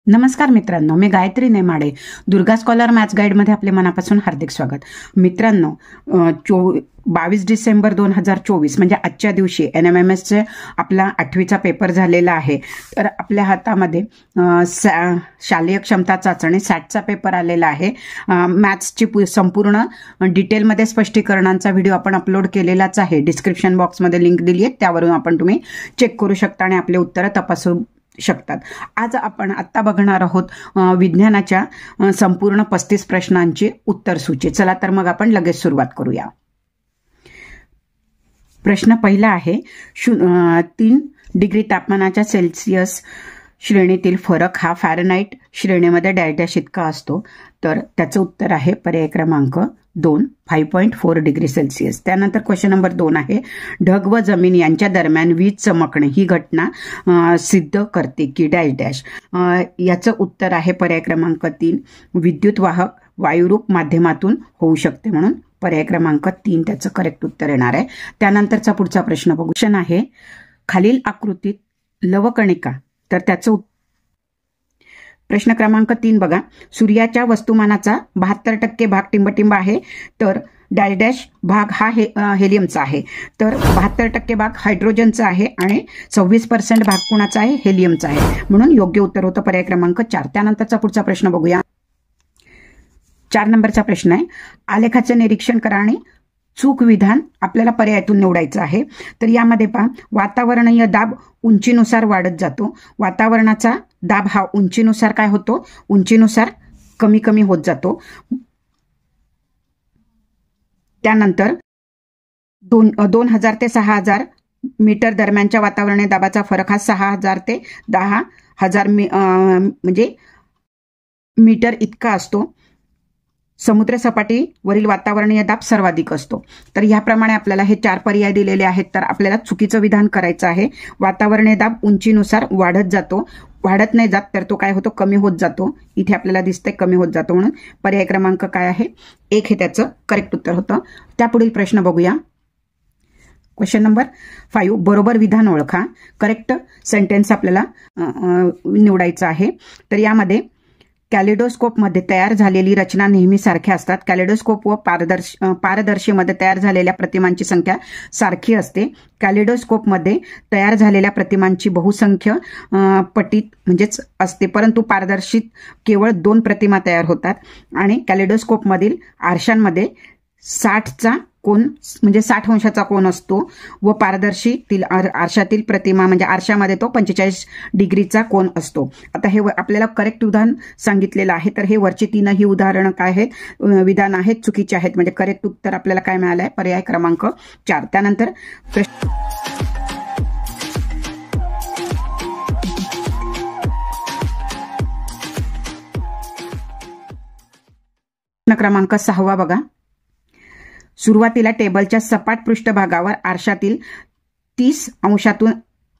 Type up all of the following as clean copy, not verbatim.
नमस्कार मित्रांनो, मी Gayatri Nemade. Durga scholar maths गाईडमध्ये आपले मनापासून हार्दिक स्वागत. मित्रांनो, 22 डिसेंबर 2024 म्हणजे आजच्या दिवशी NMMSचे आपला 8वीचा पेपर झालेला आहे. तर आपल्या हातामध्ये शालेय क्षमता चाचणी सॅटचा पेपर आलेला आहे. मॅथ्सची संपूर्ण डिटेलमध्ये स्पष्टीकरणांचा व्हिडिओ आपण अपलोड केलेलाच आहे. डिस्क्रिप्शन बॉक्समध्ये लिंक दिली आहे, त्यावरून तुम्ही चेक करू शकता आणि आपले उत्तरं तपासू शकतात. आज आपण आत्ता बघणार आहोत विज्ञानाच्या संपूर्ण 35 प्रश्नांची उत्तर सूची. चला तर मग आपण लगेच सुरुवात करूया. प्रश्न पहिला आहे, 3 डिग्री तापमानाच्या सेल्सिअस श्रेणीतील फरक हा फॅरनहाइट श्रेणीमध्ये डॅश इतका असतो. तर त्याचं उत्तर आहे पर्याय क्रमांक 2, 5.4 डिग्री सेल्सिअस. त्यानंतर क्वेश्चन नंबर 2 आहे, ढग व जमीन यांच्या दरम्यान वीज चमकणे ही घटना सिद्ध करते की डॅश. याचं उत्तर आहे पर्याय क्रमांक 3, विद्युत वाहक वायुरूप माध्यमातून होऊ शकते, म्हणून पर्याय क्रमांक 3 त्याचं करेक्ट उत्तर येणार आहे. त्यानंतरचा पुढचा प्रश्न बघू. क्वेश्चन आहे, खालील आकृतीत लवकणिका. तर त्याचं प्रश्न क्रमांक 3 बघा, सूर्याच्या वस्तुमानाचा 72% भाग टिंबटिंब आहे, तर डॅश भाग हा हेलियमचा आहे. तर 72% भाग हायड्रोजनचा आहे आणि 26% भाग कुणाचा आहे? हेलियमचा आहे, म्हणून योग्य उत्तर होतं पर्याय क्रमांक 4. त्यानंतरचा पुढचा प्रश्न बघूया. 4 नंबरचा प्रश्न आहे, आलेखाचे निरीक्षण करा आणि चूक विधान आपल्याला पर्यायातून निवडायचं आहे. तर यामध्ये पहा, वातावरणीय दाब उंचीनुसार वाढत जातो. वातावरणाचा दाब हा उंचीनुसार काय होतो? उंचीनुसार कमी कमी होत जातो. त्यानंतर 2000 ते 6000 मीटर दरम्यानच्या वातावरणीय दाबाचा फरक हा 6000 ते 10,000 म्हणजे मीटर इतका असतो. समुद्र सपाटीवरील वातावरणीय दाब सर्वाधिक असतो. तर ह्याप्रमाणे आपल्याला हे 4 पर्याय दिलेले आहेत. तर आपल्याला चुकीचं विधान करायचं आहे. वातावरणीय दाब उंचीनुसार वाढत जातो, वाढत नाही जात, तर तो काय होतो? कमी होत जातो. इथे आपल्याला दिसतंय कमी होत जातो, म्हणून पर्याय क्रमांक काय आहे? 1 हे त्याचं करेक्ट उत्तर होतं. त्यापुढील प्रश्न बघूया. क्वेश्चन नंबर 5, बरोबर विधान ओळखा. करेक्ट सेंटेन्स आपल्याला निवडायचं आहे. तर यामध्ये कॅलिडोस्कोपमध्ये तयार झालेली रचना नेहमी सारख्या असतात. कॅलिडोस्कोप व पारदर्शीमध्ये तयार झालेल्या प्रतिमांची संख्या सारखी असते. कॅलिडोस्कोपमध्ये तयार झालेल्या प्रतिमांची बहुसंख्य पटीत म्हणजेच असते, परंतु पारदर्शीत केवळ 2 प्रतिमा तयार होतात. आणि कॅलिडोस्कोपमधील आरशांमध्ये 60चा कोन म्हणजे 60 अंशाचा कोन असतो व पारदर्शीतील आरशातील प्रतिमा म्हणजे आरशामध्ये तो 45 डिग्रीचा कोन असतो. आता हे आपल्याला करेक्ट उदाहरण सांगितलेलं आहे. तर हे वरची 3ही उदाहरणं काय आहेत? विधान आहेत, चुकीचे आहेत, म्हणजे करेक्ट उत्तर आपल्याला काय मिळालं आहे? पर्याय क्रमांक 4. त्यानंतर प्रश्न क्रमांक 6 बघा. सुरुवातीला टेबलच्या सपाट पृष्ठभागावर आरशातील 30 अंशातून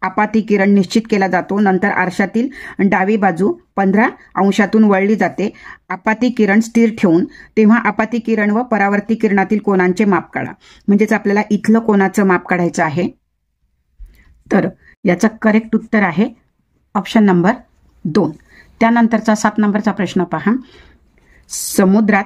आपाती किरण निश्चित केला जातो. नंतर आरशातील डावी बाजू 15 अंशातून वळली जाते. आपाती किरण स्थिर ठेवून तेव्हा आपाती किरण व परावर्ती किरणातील कोनांचे माप काढा. म्हणजेच आपल्याला इथलं कोनाचं माप काढायचं आहे. तर याचं करेक्ट उत्तर आहे ऑप्शन नंबर 2. त्यानंतरचा 7 नंबरचा प्रश्न पहा. समुद्रात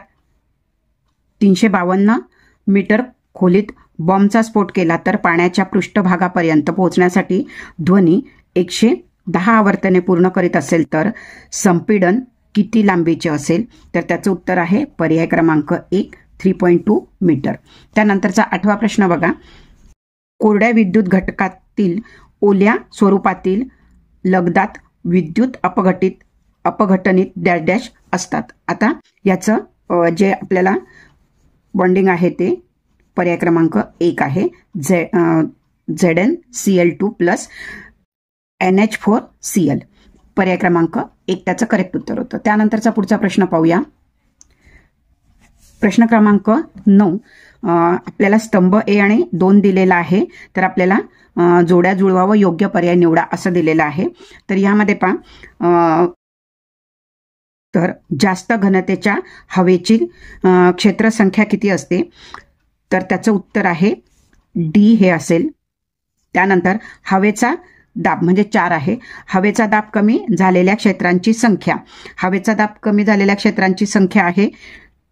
352 मीटर खोलीत बॉम्बचा स्फोट केला तर पाण्याच्या पृष्ठभागापर्यंत पोहोचण्यासाठी ध्वनी 110 आवर्तने पूर्ण करीत असेल तर संपीडन किती लांबीचे असेल? तर त्याचं उत्तर आहे पर्याय क्रमांक 1, 3.2 मीटर. त्यानंतरचा 8वा प्रश्न बघा. कोरड्या विद्युत घटकातील ओल्या स्वरूपातील लगदात विद्युत अपघटनित डॅश असतात. आता याचं जे आपल्याला बॉन्डिंग आहे ते पर्याय क्रमांक 1 आहे, ZnCl2 प्लस NH4Cl. पर्याय क्रमांक 1 त्याचं करेक्ट उत्तर होतं. त्यानंतरचा पुढचा प्रश्न पाहूया. प्रश्न क्रमांक 9, आपल्याला स्तंभ A आणि 2 दिलेला आहे. तर आपल्याला जोड्या जुळवा व योग्य पर्याय निवडा असं दिलेलं आहे. तर यामध्ये पहा, तर जास्त घनतेच्या हवेची क्षेत्रसंख्या किती असते? तर त्याचं उत्तर आहे D हे असेल. त्यानंतर हवेचा दाब म्हणजे 4 आहे. हवेचा दाब कमी झालेल्या क्षेत्रांची संख्या, हवेचा दाब कमी झालेल्या क्षेत्रांची संख्या आहे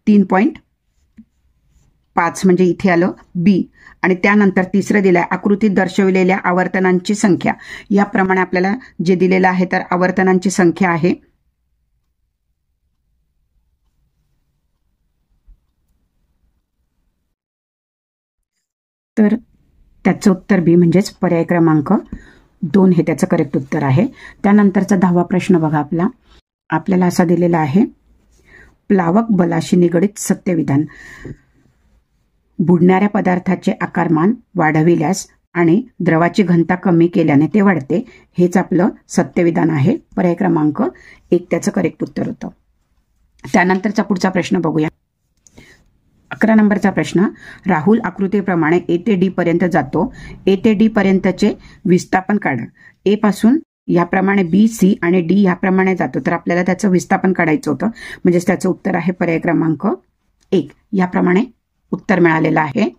3.5 म्हणजे इथे आलं बी. आणि त्यानंतर तिसरं दिलंय आकृतीत दर्शविलेल्या आवर्तनांची संख्या. याप्रमाणे आपल्याला जे दिलेलं आहे तर आवर्तनांची संख्या आहे तर त्याचं उत्तर बी म्हणजेच पर्याय क्रमांक 2 हे त्याचं करेक्ट उत्तर आहे. त्यानंतरचा 10वा प्रश्न बघा आपल्याला असा दिलेला आहे प्लावक बलाशी निगडित सत्यविधान. बुडणाऱ्या पदार्थाचे आकारमान वाढविल्यास आणि द्रवाची घनता कमी केल्याने ते वाढते. हेच आपलं सत्यविधान आहे. पर्याय क्रमांक 1 त्याचं करेक्ट उत्तर होतं. त्यानंतरचा पुढचा प्रश्न बघूया. 11 नंबरचा प्रश्न, राहुल आकृतीप्रमाणे ए ते डी पर्यंत जातो. ए ते डी पर्यंतचे विस्थापन काढा. ए पासून याप्रमाणे बी, सी आणि डी याप्रमाणे जातो. तर आपल्याला त्याचं विस्थापन काढायचं होतं. म्हणजेच त्याचं उत्तर आहे पर्याय क्रमांक 1. याप्रमाणे उत्तर मिळालेलं आहे.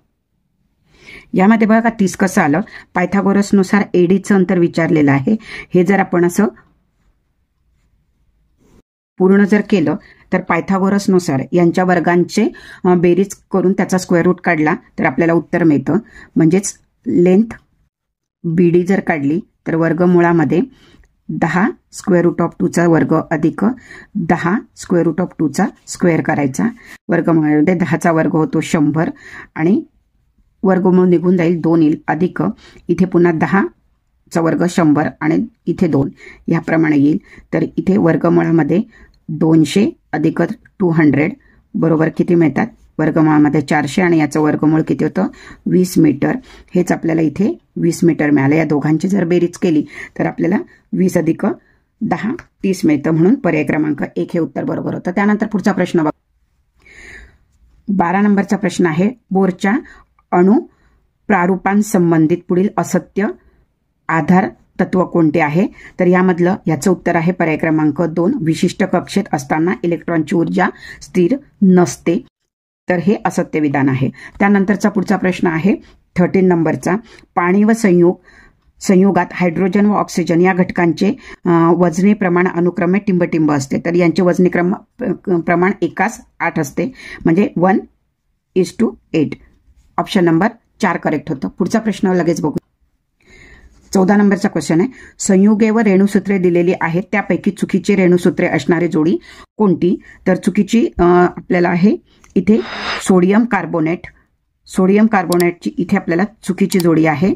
यामध्ये बघा 30 कसं आलं. पायथागोरसनुसार एडीचं अंतर विचारलेलं आहे. हे जर आपण असं पूर्ण जर केलं तर पायथागोरसनुसार यांच्या वर्गांचे बेरीज करून त्याचा स्क्वेअर रूट काढला तर आपल्याला उत्तर मिळतं. म्हणजेच लेंथ बीडी जर काढली तर वर्गमुळामध्ये 10 स्क्वेअर रूट ऑफ 2चा वर्ग अधिक 10 स्क्वेअर रूट ऑफ 2चा स्क्वेअर करायचा. वर्गमुळामध्ये 10चा वर्ग होतो 100 आणि वर्गमूळ निघून जाईल 2 येईल अधिक इथे पुन्हा 10चा वर्ग 100 आणि इथे 2 याप्रमाणे येईल. तर इथे वर्गमुळामध्ये 200 अधिक 200 बरोबर किती मिळतात. वर्गमुळामध्ये 400 आणि याचं वर्गमूळ किती होतं 20 मीटर. हेच आपल्याला इथे 20 मीटर मिळालं. या दोघांची जर बेरीज केली तर आपल्याला 20 अधिक 10 30 मिळतं. म्हणून पर्याय क्रमांक 1 हे उत्तर बरोबर होतं. त्यानंतर पुढचा प्रश्न बघा. 12 नंबरचा प्रश्न आहे बोरच्या अणु प्रारूपांसंबंधित पुढील असत्य आधार तत्व कोणते आहे. तर यामधलं याचं उत्तर आहे पर्याय क्रमांक 2. विशिष्ट कक्षेत असताना इलेक्ट्रॉनची ऊर्जा स्थिर नसते. तर हे असत्य विधान आहे. त्यानंतरचा पुढचा प्रश्न आहे 13 नंबरचा. पाणी व संयुगात हायड्रोजन व ऑक्सिजन या घटकांचे वजनी प्रमाण अनुक्रमे टिंबटिंब असते. तर यांचे वजनी प्रमाण 1:8 असते. म्हणजे 1:8. ऑप्शन नंबर 4 करेक्ट होतं. पुढचा प्रश्न लगेच बघू. 14 नंबरचा क्वेश्चन आहे संयुगे व रेणुसूत्रे दिलेली आहेत त्यापैकी चुकीची रेणुसूत्रे असणारी जोडी कोणती. तर चुकीची आपल्याला आहे इथे सोडियम कार्बोनेट. सोडियम कार्बोनेटची इथे आपल्याला चुकीची जोडी आहे.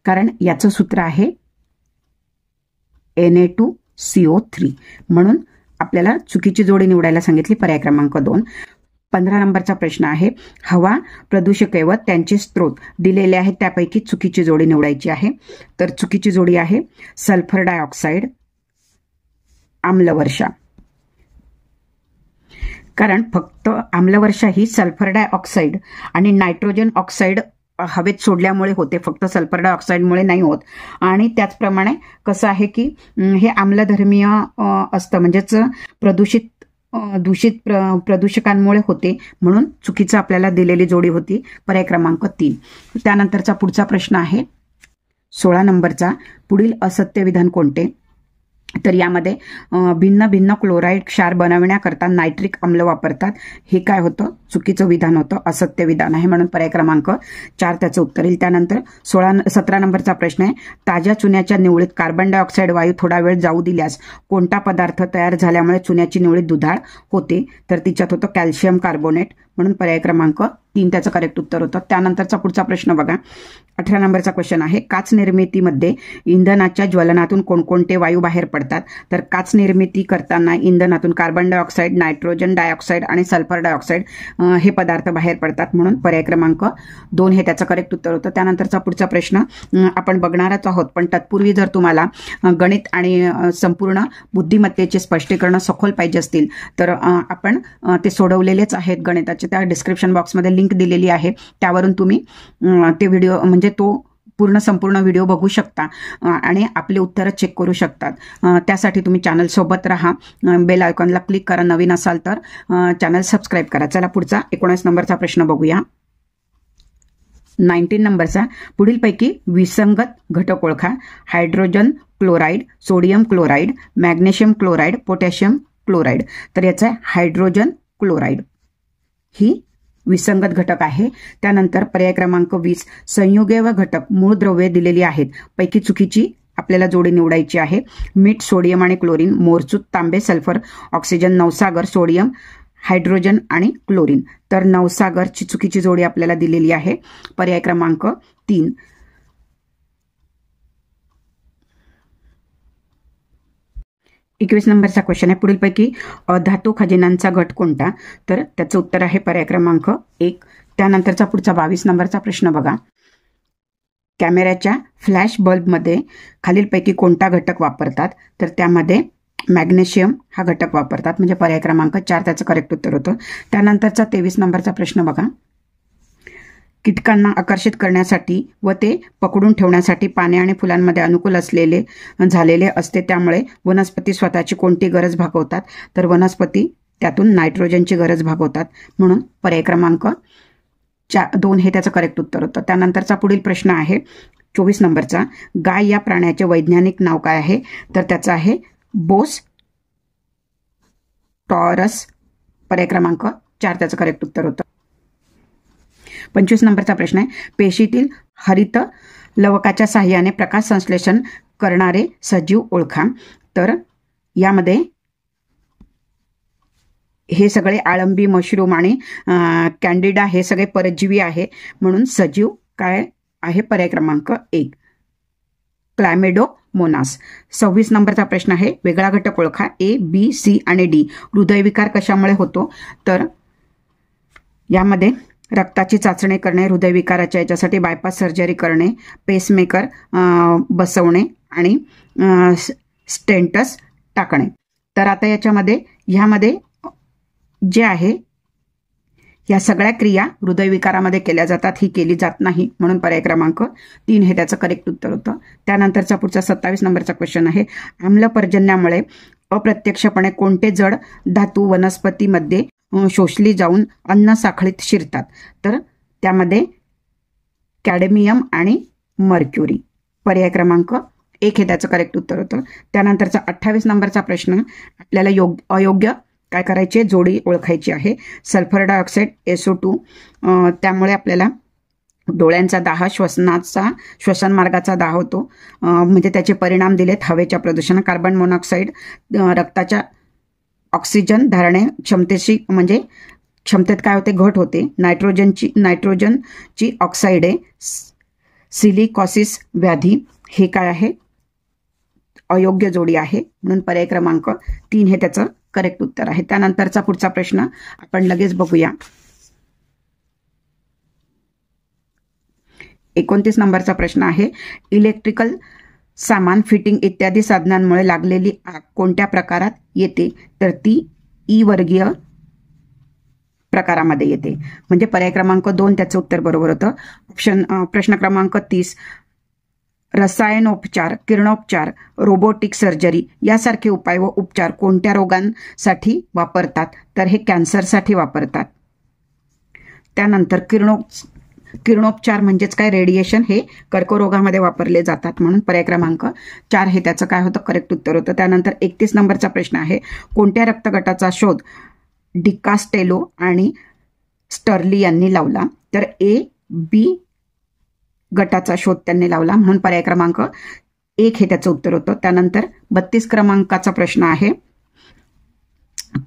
कारण याचं सूत्र आहे Na2CO3. म्हणून आपल्याला चुकीची जोडी निवडायला सांगितली. पर्याय क्रमांक 2. 15 नंबरचा प्रश्न आहे हवा प्रदूषके व त्यांचे स्रोत दिलेले आहेत त्यापैकी चुकीची जोडी निवडायची आहे. तर चुकीची जोडी आहे सल्फर डायऑक्साईड आम्लवर्षा. कारण फक्त आम्लवर्षा ही सल्फर डायऑक्साईड आणि नायट्रोजन ऑक्साईड हवेत सोडल्यामुळे होते. फक्त सल्फर डायऑक्साईडमुळे नाही होत. आणि त्याचप्रमाणे कसं आहे की हे आम्लधर्मीय असतं. म्हणजेच दूषित प्रदूषकांमुळे होते. म्हणून चुकीचं आपल्याला दिलेली जोडी होती पर्याय क्रमांक 3. त्यानंतरचा पुढचा प्रश्न आहे 16 नंबरचा. पुढील असत्य विधान कोणते. तर यामध्ये भिन्न भिन्न क्लोराईड क्षार बनवण्याकरता नायट्रिक अम्ल वापरतात. हे काय होतं चुकीचं विधान होतं. असत्य विधान आहे. म्हणून पर्याय क्रमांक 4 त्याचं उत्तर येईल. त्यानंतर 17 नंबरचा प्रश्न आहे ताज्या चुन्याच्या निवळीत कार्बन डायऑक्साईड वायू थोडा वेळ जाऊ दिल्यास कोणता पदार्थ तयार झाल्यामुळे चुन्याची निवळीत दुधाळ होते. तर तिच्यात होतं कॅल्शियम कार्बोनेट. म्हणून पर्याय क्रमांक 3 त्याचं करेक्ट उत्तर होतं. त्यानंतरचा पुढचा प्रश्न बघा. 18 नंबरचा क्वेश्चन आहे काच निर्मितीमध्ये इंधनाच्या ज्वलनातून कोणकोणते वायू बाहेर पडतात. तर काच निर्मिती करताना इंधनातून कार्बन डायऑक्साईड, नायट्रोजन डायऑक्साईड आणि सल्फर डायऑक्साईड हे पदार्थ बाहेर पडतात. म्हणून पर्याय क्रमांक 2 हे त्याचं करेक्ट उत्तर होतं. त्यानंतरचा पुढचा प्रश्न आपण बघणारच आहोत. पण तत्पूर्वी जर तुम्हाला गणित आणि संपूर्ण बुद्धिमत्तेचे स्पष्टीकरण सखोल पाहिजे असतील तर आपण ते सोडवलेलेच आहेत गणिताचे. त्या डिस्क्रिप्शन बॉक्समध्ये लिंक दिलेली आहे. त्यावरून तुम्ही ते व्हिडिओ म्हणजे तो संपूर्ण व्हिडिओ बघू शकता आणि आपले उत्तरं चेक करू शकतात. त्यासाठी तुम्ही चॅनल सोबत राहा. बेल आयकॉनला क्लिक करा. नवीन असाल तर चॅनल सबस्क्राईब करा. चला पुढचा 19 नंबरचा प्रश्न बघूया. 19 नंबरचा पुढीलपैकी विसंगत घटक ओळखा. Hydrogen chloride, sodium chloride, magnesium chloride, potassium chloride. तर याचा हायड्रोजन क्लोराईड ही विसंगत घटक आहे. त्यानंतर पर्याय क्रमांक 20 संयुगे व घटक मूळ द्रव्ये दिलेली आहेत. पैकी चुकीची आपल्याला जोडी निवडायची आहे. मीठ, सोडियम आणि क्लोरीन, मोरचूत, तांबे, सल्फर, ऑक्सिजन, नवसागर, सोडियम, हायड्रोजन आणि क्लोरीन. तर नवसागरची चुकीची जोडी आपल्याला दिलेली आहे. पर्याय क्रमांक 3. 21 नंबरचा क्वेश्चन आहे. पुढीलपैकी धातू खजिन्यांचा गट कोणता? तर त्याचं उत्तर आहे पर्याय क्रमांक 1. त्यानंतरचा पुढचा 22 नंबरचा प्रश्न बघा. कॅमेऱ्याच्या फ्लॅश बल्बमध्ये खालीलपैकी कोणता घटक वापरतात? तर त्यामध्ये मॅग्नेशियम हा घटक वापरतात. म्हणजे पर्याय क्रमांक 4 त्याचं करेक्ट उत्तर होतं. त्यानंतरचा 23 नंबरचा प्रश्न बघा. कीटकांना आकर्षित करण्यासाठी व ते पकडून ठेवण्यासाठी पाने आणि फुलांमध्ये अनुकूल झालेले असते. त्यामुळे वनस्पती स्वतःची कोणती गरज भागवतात? तर वनस्पती त्यातून नायट्रोजनची गरज भागवतात. म्हणून पर्याय क्रमांक 2 हे त्याचं करेक्ट उत्तर होतं. त्यानंतरचा पुढील प्रश्न आहे 24 नंबरचा. गाय या प्राण्याचे वैज्ञानिक नाव काय आहे? तर त्याचं आहे बोस टॉरस. पर्याय क्रमांक 4 त्याचं करेक्ट उत्तर होतं. 25 नंबरचा प्रश्न आहे. पेशीतील हरित लवकाच्या साहाय्याने प्रकाश संश्लेषण करणारे सजीव ओळखा. तर यामध्ये हे सगळे आळंबी, मशरूम आणि कॅन्डिडा हे सगळे परजीवी आहे. म्हणून सजीव काय आहे? पर्याय क्रमांक 1 क्लॅमेडोमोनास. 26 नंबरचा प्रश्न आहे. वेगळा घटक ओळखा. A, B, C आणि D. हृदयविकार कशामुळे होतो? तर यामध्ये रक्ताची चाचणी करणे, हृदयविकाराच्या याच्यासाठी बायपास सर्जरी करणे, पेसमेकर बसवणे आणि स्टेंटस टाकणे. तर आता ह्यामध्ये जे आहे या सगळ्या क्रिया हृदयविकारामध्ये केल्या जातात, ही केली जात नाही. म्हणून पर्याय क्रमांक 3 हे त्याचं करेक्ट उत्तर होतं. त्यानंतरचा पुढचा 27 नंबरचा क्वेश्चन आहे. आम्लपर्जन्यामुळे अप्रत्यक्षपणे कोणते जड धातू वनस्पतीमध्ये शोषली जाऊन अन्न साखळीत शिरतात? तर त्यामध्ये कॅडमियम आणि मर्क्युरी. पर्याय क्रमांक 1 हे त्याचं करेक्ट उत्तर होतं. त्यानंतरचा 28 नंबरचा प्रश्न अयोग्य काय करायचे? जोडी ओळखायची आहे. सल्फर डायऑक्साईड SO2 त्यामुळे आपल्याला डोळ्यांचा दाह, श्वसन मार्गाचा दाह होतो. म्हणजे त्याचे परिणाम दिलेत हवेच्या प्रदूषण. कार्बन मोनॉक्साईड रक्ताच्या ऑक्सिजन धारणे क्षमतेत काय होते? घट होते. नायट्रोजनची ऑक्साईडे सिलिकॉसिस व्याधी हे काय आहे? अयोग्य जोडी आहे. म्हणून पर्याय क्रमांक 3 हे त्याचं करेक्ट उत्तर आहे. त्यानंतरचा पुढचा प्रश्न आपण लगेच बघूया. 29 नंबरचा प्रश्न आहे. इलेक्ट्रिकल सामान, फिटिंग इत्यादी साधनांमुळे लागलेली आग कोणत्या प्रकारात येते? तर ती E वर्गीय प्रकारामध्ये येते. म्हणजे पर्याय क्रमांक 2 त्याचं उत्तर बरोबर होतं. प्रश्न क्रमांक 30. रसायनोपचार, किरणोपचार, रोबोटिक सर्जरी यासारखे उपाय व उपचार कोणत्या रोगांसाठी वापरतात? तर हे कॅन्सरसाठी वापरतात. त्यानंतर किरणोपचार म्हणजेच काय? रेडिएशन हे कर्करोगामध्ये वापरले जातात. म्हणून पर्याय क्रमांक 4 हे त्याचं काय होतं? करेक्ट उत्तर होतं. त्यानंतर 31 नंबरचा प्रश्न आहे. कोणत्या रक्तगटाचा शोध डिकास्टेलो आणि स्टर्ली यांनी लावला? तर A, B गटाचा शोध त्यांनी लावला. म्हणून पर्याय क्रमांक 1 हे त्याचं उत्तर होतं. त्यानंतर 32 क्रमांकाचा प्रश्न आहे.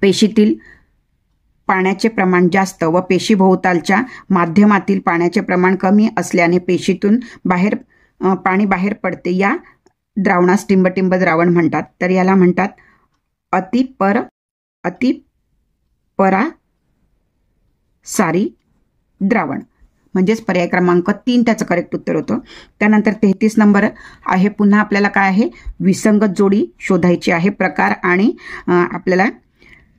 पेशीतील पाण्याचे प्रमाण जास्त व पेशीभोवतालच्या माध्यमातील पाण्याचे प्रमाण कमी असल्याने पेशीतून पाणी बाहेर पडते. या द्रावणास टिंबटिंब द्रावण म्हणतात. तर याला म्हणतात अतिपरासारी द्रावण. म्हणजेच पर्याय क्रमांक 3 त्याचं करेक्ट उत्तर होतं. त्यानंतर 33 नंबर आहे. पुन्हा आपल्याला काय आहे? विसंगत जोडी शोधायची आहे. प्रकार आणि आपल्याला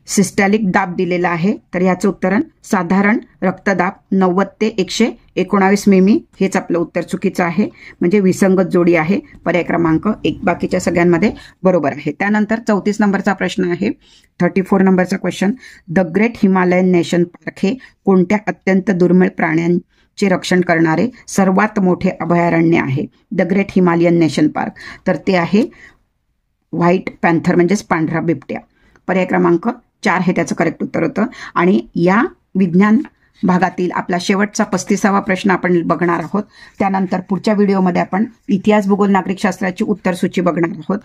सिस्टॅलिक दाब दिलेला आहे. तर याचं उत्तर साधारण रक्तदाब 90 ते 119 मिमी हेच आपलं उत्तर चुकीचं आहे. म्हणजे विसंगत जोडी आहे. पर्याय क्रमांक 1 बाकीच्या सगळ्यांमध्ये बरोबर आहे. त्यानंतर 34 नंबरचा प्रश्न आहे. 34 नंबरचा question. The great Himalayan nation park हे कोणत्या अत्यंत दुर्मिळ चे रक्षण करणारे सर्वात मोठे अभयारण्य आहे the great Himalayan national park, तर ते आहे व्हाईट पॅन्थर म्हणजेच पांढरा बिबट्या. पर्याय क्रमांक 4 हे त्याचं करेक्ट उत्तर होतं. आणि या विज्ञान भागातील आपला शेवटचा 35वा प्रश्न आपण बघणार आहोत. त्यानंतर पुढच्या व्हिडिओमध्ये आपण इतिहास, भूगोल, नागरिकशास्त्राची उत्तर सूची बघणार आहोत.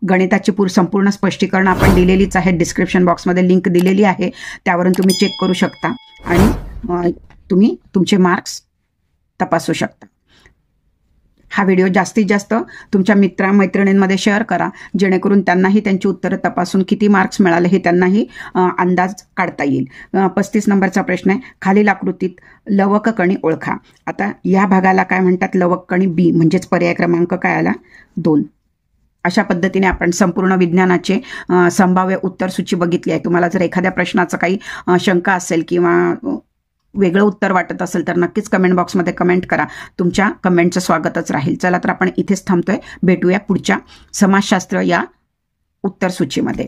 गणिताची संपूर्ण स्पष्टीकरण आपण दिलेलीच आहे, डिस्क्रिप्शन बॉक्समध्ये लिंक दिलेली आहे, त्यावरून तुम्ही चेक करू शकता आणि तुम्ही तुमचे मार्क्स तपासू शकता. हा व्हिडिओ जास्तीत जास्त तुमच्या मित्रमैत्रिणींमध्ये शेअर करा, जेणेकरून त्यांनाही त्यांची उत्तरं तपासून किती मार्क्स मिळाले हे त्यांनाही अंदाज काढता येईल. 35 नंबरचा प्रश्न आहे, खालील आकृतीत लवक कणी ओळखा. आता या भागाला काय म्हणतात, लवक कणी बी, म्हणजेच पर्याय क्रमांक काय आला 2. अशा पद्धतीने आपण संपूर्ण विज्ञानाचे संभाव्य उत्तर सूची बघितली आहे. तुम्हाला जर एखाद्या प्रश्नाचं काही शंका असेल किंवा वेगळं उत्तर वाटत असेल तर नक्कीच कमेंट बॉक्समध्ये कमेंट करा. तुमच्या कमेंटचं स्वागतच राहील. चला तर आपण इथेच थांबतोय. भेटूया पुढच्या समाजशास्त्र या उत्तर सूचीमध्ये.